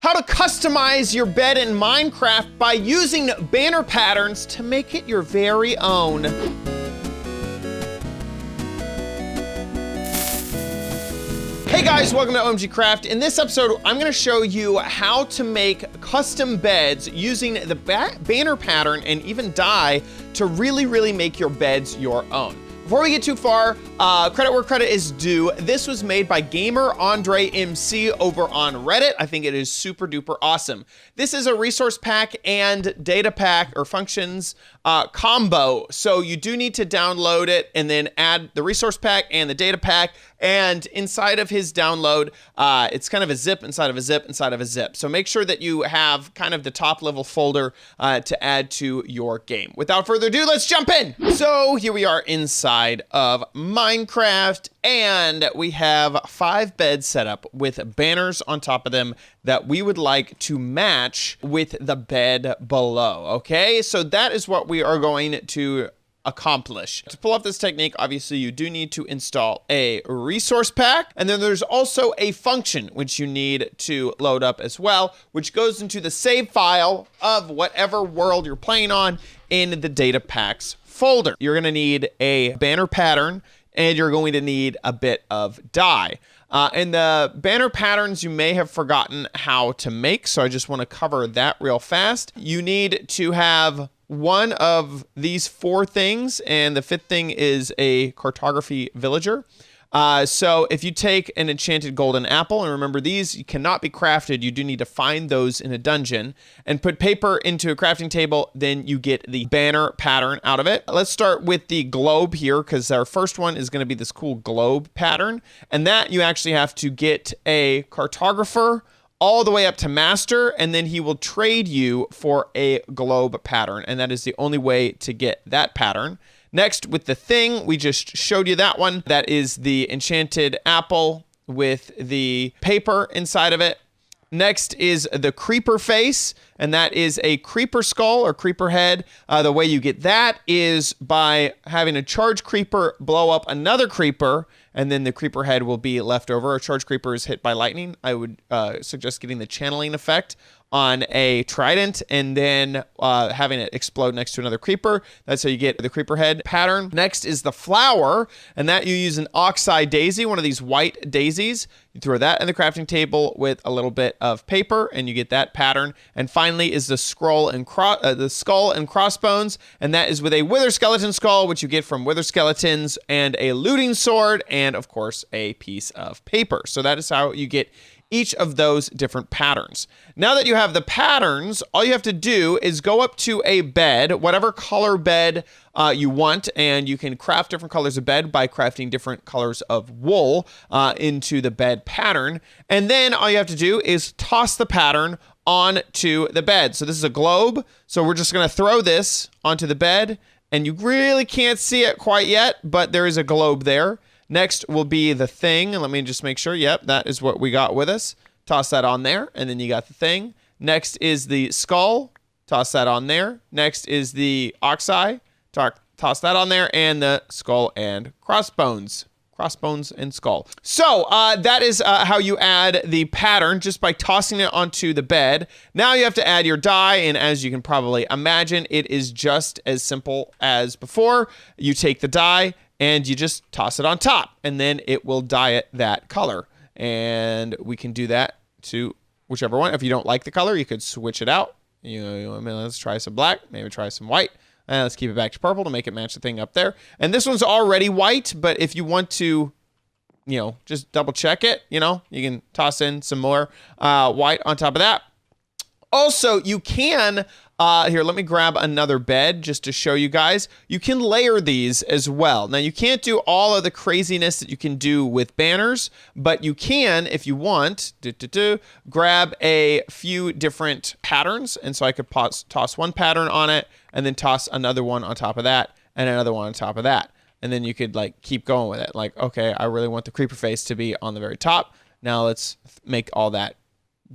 how to customize your bed in Minecraft by using banner patterns to make it your very own. Hey guys, welcome to OMG Craft. In this episode, I'm gonna show you how to make custom beds using the banner pattern and even dye to really make your beds your own. Before we get too far, credit where credit is due. This was made by Gamer Andre MC over on Reddit. I think it is super duper awesome. This is a resource pack and data pack or functions combo. So you do need to download it and then add the resource pack and the data pack. And inside of his download, it's kind of a zip inside of a zip inside of a zip. So make sure that you have kind of the top level folder to add to your game. Without further ado, let's jump in. So here we are inside of Minecraft, and we have 5 beds set up with banners on top of them that we would like to match with the bed below. Okay, so that is what we are going to accomplish. To pull off this technique, obviously you do need to install a resource pack, and then there's also a function which you need to load up as well, which goes into the save file of whatever world you're playing on in the data packs folder. You're going to need a banner pattern, and you're going to need a bit of dye. And the banner patterns you may have forgotten how to make, so I just want to cover that real fast. You need to have one of these 4 things, and the 5th thing is a cartography villager. So if you take an enchanted golden apple, and remember these cannot be crafted, you do need to find those in a dungeon, and put paper into a crafting table, then you get the banner pattern out of it. Let's start with the globe here, because our first one is going to be this cool globe pattern, and that you actually have to get a cartographer all the way up to master, and then he will trade you for a globe pattern, and that is the only way to get that pattern. Next, with the thing, we just showed you that one. That is the enchanted apple with the paper inside of it. Next is the creeper face, and that is a creeper skull or creeper head. The way you get that is by having a charge creeper blow up another creeper, and then the creeper head will be left over. A charge creeper is hit by lightning. I would suggest getting the channeling effect on a trident and then having it explode next to another creeper. That's how you get the creeper head pattern. Next is the flower, and that you use an oxeye daisy, one of these white daisies. You throw that in the crafting table with a little bit of paper, and you get that pattern. And finally is the skull and crossbones, and that is with a wither skeleton skull, which you get from wither skeletons, and a looting sword, and of course a piece of paper. So that is how you get each of those different patterns. Now that you have the patterns, all you have to do is go up to a bed, whatever color bed you want, and you can craft different colors of bed by crafting different colors of wool into the bed pattern. And then all you have to do is toss the pattern onto the bed. So this is a globe. So we're just gonna throw this onto the bed, and you really can't see it quite yet, but there is a globe there. Next will be the thing, and let me just make sure, yep, that is what we got with us. Toss that on there, and then you got the thing. Next is the skull, toss that on there. Next is the oxeye, toss that on there, and the skull and crossbones and skull. So that is how you add the pattern, just by tossing it onto the bed. Now you have to add your dye, and as you can probably imagine, it is just as simple as before. You take the dye, and you just toss it on top, and then it will dye it that color. And we can do that to whichever one. If you don't like the color, you could switch it out. Let's try some black, maybe try some white. And let's keep it back to purple to make it match the thing up there. And this one's already white, but if you want to, just double check it, you can toss in some more white on top of that. Also, you can, here, let me grab another bed just to show you guys. You can layer these as well. Now, you can't do all of the craziness that you can do with banners, but you can, if you want, grab a few different patterns. And so I could toss one pattern on it, and then toss another one on top of that, and another one on top of that. And then you could keep going with it. Okay, I really want the creeper face to be on the very top. Now let's make all that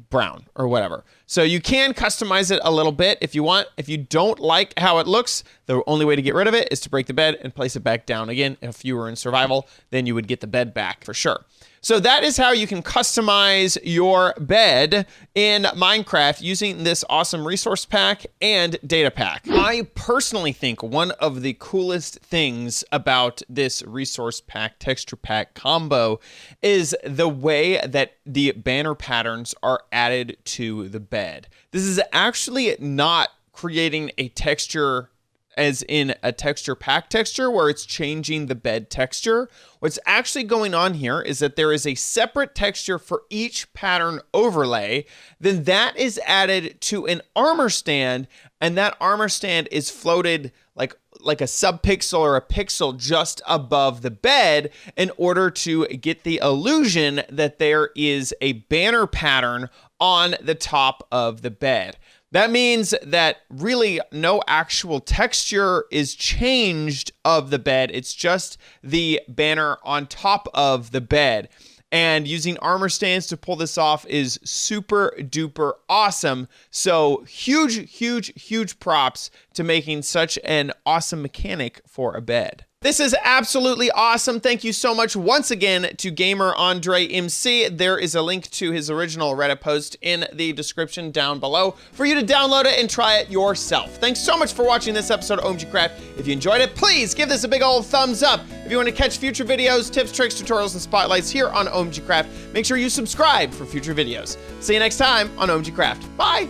brown or whatever. So you can customize it a little bit if you want. If you don't like how it looks, the only way to get rid of it is to break the bed and place it back down again. If you were in survival, then you would get the bed back for sure. So that is how you can customize your bed in Minecraft using this awesome resource pack and data pack. I personally think one of the coolest things about this resource pack, texture pack combo is the way that the banner patterns are added to the bed. This is actually not creating a texture as in a texture pack texture where it's changing the bed texture. What's actually going on here is that there is a separate texture for each pattern overlay. Then that is added to an armor stand, and that armor stand is floated like a subpixel or a pixel just above the bed in order to get the illusion that there is a banner pattern on the top of the bed. That means that really no actual texture is changed of the bed. It's just the banner on top of the bed. And using armor stands to pull this off is super duper awesome. So huge props to making such an awesome mechanic for a bed. This is absolutely awesome. Thank you so much once again to Gamer Andre MC. There is a link to his original Reddit post in the description down below for you to download it and try it yourself. Thanks so much for watching this episode of OMG Craft. If you enjoyed it, please give this a big old thumbs up. If you want to catch future videos, tips, tricks, tutorials, and spotlights here on OMG Craft, make sure you subscribe for future videos. See you next time on OMG Craft. Bye.